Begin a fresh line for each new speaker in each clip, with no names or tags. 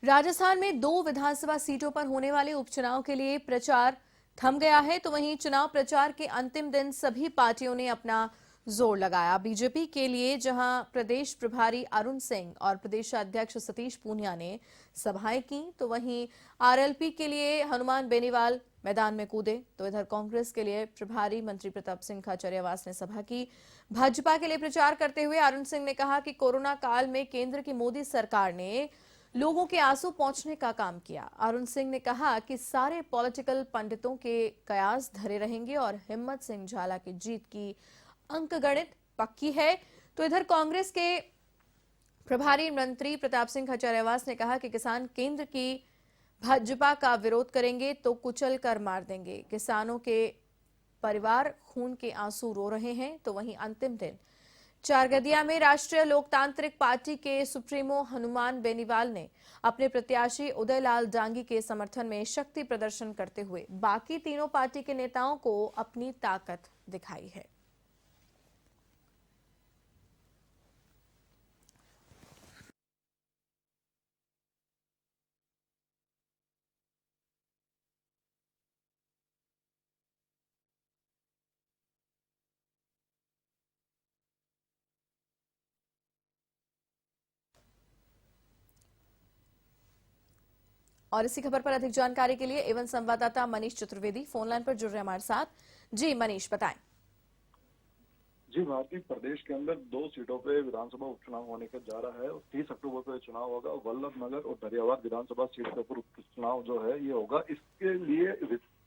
राजस्थान में 2 विधानसभा सीटों पर होने वाले उपचुनाव के लिए प्रचार थम गया है, तो वहीं चुनाव प्रचार के अंतिम दिन सभी पार्टियों ने अपना जोर लगाया। बीजेपी के लिए जहां प्रदेश प्रभारी अरुण सिंह और प्रदेश अध्यक्ष सतीश पूनिया ने सभाएं की, तो वहीं आरएलपी के लिए हनुमान बेनीवाल मैदान में कूदे। तो इधर कांग्रेस के लिए प्रभारी मंत्री प्रताप सिंह खाचरियावास ने सभा की। भाजपा के लिए प्रचार करते हुए अरुण सिंह ने कहा कि कोरोना काल में केंद्र की मोदी सरकार ने लोगों के आंसू पहुंचने का काम किया। अरुण सिंह ने कहा कि सारे पॉलिटिकल पंडितों के कयास धरे रहेंगे और हिम्मत सिंह झाला की जीत की अंकगणित पक्की है। तो इधर कांग्रेस के प्रभारी मंत्री प्रताप सिंह खाचरियावास ने कहा कि किसान केंद्र की भाजपा का विरोध करेंगे तो कुचल कर मार देंगे। किसानों के परिवार खून के आंसू रो रहे हैं। तो वहीं अंतिम दिन चारगदिया में राष्ट्रीय लोकतांत्रिक पार्टी के सुप्रीमो हनुमान बेनीवाल ने अपने प्रत्याशी उदयलाल डांगी के समर्थन में शक्ति प्रदर्शन करते हुए बाकी तीनों पार्टी के नेताओं को अपनी ताकत दिखाई है। और इसी खबर पर अधिक जानकारी के लिए एवं संवाददाता मनीष चतुर्वेदी फोन लाइन पर जुड़ रहे हमारे साथ। जी मनीष, बताएं।
जी, भारतीय प्रदेश के अंदर 2 सीटों पे विधानसभा उपचुनाव होने का जा रहा है और 30 अक्टूबर को चुनाव होगा। वल्लभनगर और दरियावाद विधानसभा सीट के ऊपर उपचुनाव जो है ये होगा। इसके लिए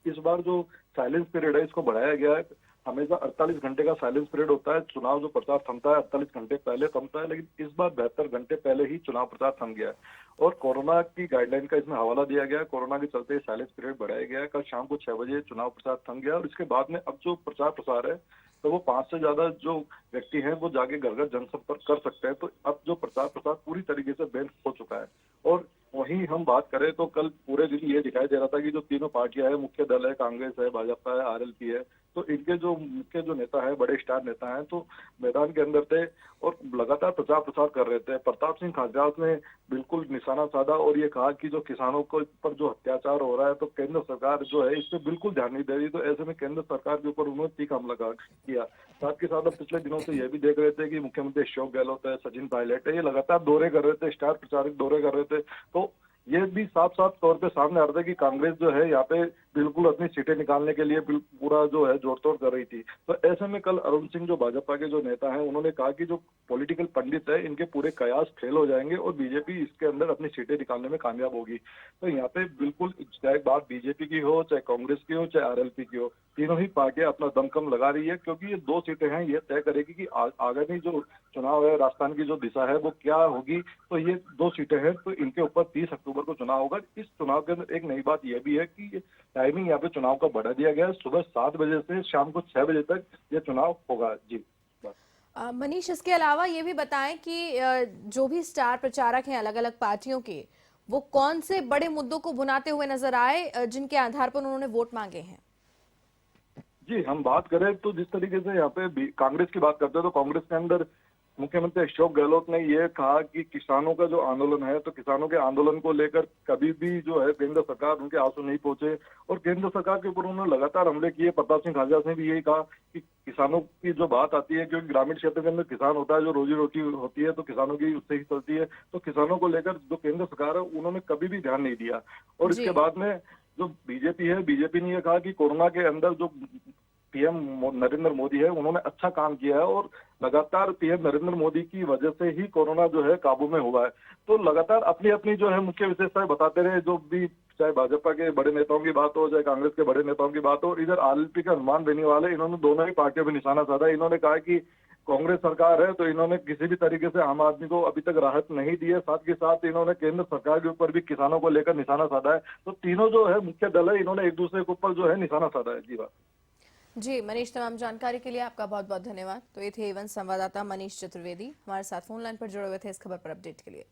इस बार जो साइलेंस पीरियड है इसको बढ़ाया गया है। हमेशा 48 घंटे का साइलेंस पीरियड होता है। चुनाव जो प्रचार थमता है 48 घंटे पहले थमता है, लेकिन इस बार 72 घंटे पहले ही चुनाव प्रचार थम गया है और कोरोना की गाइडलाइन का इसमें हवाला दिया गया है। कोरोना के चलते साइलेंस पीरियड बढ़ाया गया है। कल शाम को 6 बजे चुनाव प्रचार थम गया और इसके बाद में अब जो प्रचार प्रसार है तो वो 5 से ज्यादा जो व्यक्ति हैं वो जाके घर घर जनसंपर्क कर सकते हैं। तो अब जो प्रचार प्रसार पूरी तरीके से बैन हो चुका है। और वहीं हम बात करें तो कल पूरे दिन ये दिखाई दे रहा था कि जो तीनों पार्टियां हैं, मुख्य दल है, कांग्रेस है, भाजपा है, आरएलपी है, तो इनके जो मुख्य जो नेता है, बड़े स्टार नेता हैं, तो मैदान के अंदर थे और लगातार प्रचार प्रसार कर रहे थे। प्रताप सिंह खाचरियावास ने बिल्कुल निशाना साधा और ये कहा कि जो किसानों को पर जो अत्याचार हो रहा है तो केंद्र सरकार जो है इस पे बिल्कुल ध्यान नहीं दे रही। तो ऐसे में केंद्र सरकार के ऊपर उन्होंने तीखा हमला किया। साथ के साथ अब पिछले दिनों से ये भी देख रहे थे कि मुख्यमंत्री अशोक गहलोत है, सचिन पायलट है, ये लगातार दौरे कर रहे थे, स्टार प्रचारक दौरे कर रहे थे। तो ये भी साफ साफ तौर पे सामने आ रहा था कि कांग्रेस जो है यहाँ पे बिल्कुल अपनी सीटें निकालने के लिए पूरा जो है जोड़तोड़ कर रही थी। तो ऐसे में कल अरुण सिंह जो भाजपा के जो नेता हैं उन्होंने कहा कि जो पॉलिटिकल पंडित है इनके पूरे कयास फेल हो जाएंगे और बीजेपी इसके अंदर अपनी सीटें निकालने में कामयाब होगी। तो यहाँ पे बिल्कुल चाहे बात बीजेपी की हो, चाहे कांग्रेस की हो, चाहे आरएलपी की हो, तीनों ही पार्टियां अपना दमखम लगा रही है क्योंकि ये 2 सीटें हैं, ये तय करेगी कि आगामी जो चुनाव है, राजस्थान की जो दिशा है वो क्या होगी। तो ये 2 सीटें हैं, तो इनके ऊपर 30 अक्टूबर को चुनाव होगा। इस चुनाव के अंदर एक नई बात यह भी है कि टाइमिंग यहाँ पे चुनाव का बढ़ा दिया गया है। सुबह 7 बजे से शाम को 6 बजे तक ये चुनाव होगा। जी
मनीष, इसके अलावा ये भी बताएं कि जो भी स्टार प्रचारक हैं अलग अलग पार्टियों के, वो कौन से बड़े मुद्दों को भुनाते हुए नजर आए जिनके आधार पर उन्होंने वोट मांगे हैं।
जी, हम बात करें तो जिस तरीके से यहाँ पे कांग्रेस की बात करते हैं तो कांग्रेस के अंदर मुख्यमंत्री अशोक गहलोत ने ये कहा कि किसानों का जो आंदोलन है तो किसानों के आंदोलन को लेकर कभी भी जो है केंद्र सरकार उनके आंसू नहीं पहुंचे और केंद्र सरकार के ऊपर उन्होंने लगातार हमले किए। प्रताप सिंह खाचरियावास ने भी यही कहा कि किसानों की जो बात आती है, क्योंकि ग्रामीण क्षेत्र के अंदर किसान होता है, जो रोजी रोटी होती है तो किसानों की उससे ही चलती है। तो किसानों को लेकर जो केंद्र सरकार है उन्होंने कभी भी ध्यान नहीं दिया। और
जी।
इसके बाद में जो बीजेपी है, बीजेपी ने यह कहा कि कोरोना के अंदर जो पीएम नरेंद्र मोदी है उन्होंने अच्छा काम किया है और लगातार पीएम नरेंद्र मोदी की वजह से ही कोरोना जो है काबू में हुआ है। तो लगातार अपनी अपनी जो है मुख्य विशेषताएं बताते रहे, जो भी चाहे भाजपा के बड़े नेताओं की बात हो, चाहे कांग्रेस के बड़े नेताओं की बात हो। इधर आरएलपी के हनुमान बेनीवाल है, इन्होंने दोनों ही पार्टियों पर निशाना साधा। इन्होंने कहा कि कांग्रेस सरकार है तो इन्होंने किसी भी तरीके से आम आदमी को अभी तक राहत नहीं दी है। साथ के साथ इन्होंने केंद्र सरकार के ऊपर भी किसानों को लेकर निशाना साधा है। तो तीनों जो है मुख्य दल है, इन्होंने एक दूसरे के ऊपर जो है निशाना साधा है। जी बात।
जी मनीष, तमाम जानकारी के लिए आपका बहुत बहुत धन्यवाद। तो ये थे एवं संवाददाता मनीष चतुर्वेदी, हमारे साथ फोन लाइन पर जुड़े हुए थे इस खबर पर अपडेट के लिए।